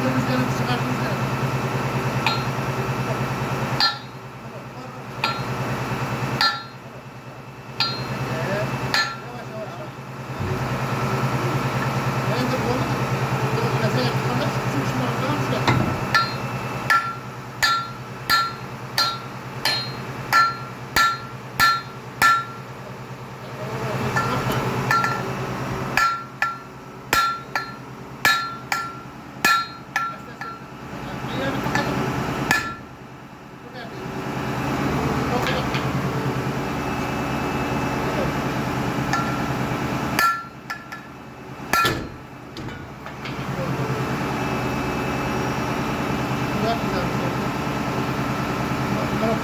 Rüzgarı çıkartın rüzgarı. Yavaş yavaş. Ben de bunu mesela tutamaz. Şunu oradan şuraya.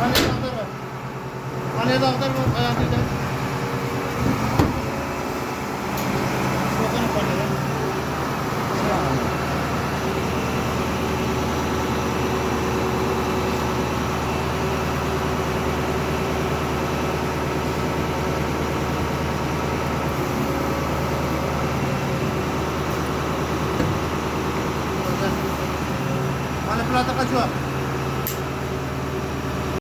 Panel dağlar var. Panel dağlar var. Ayağını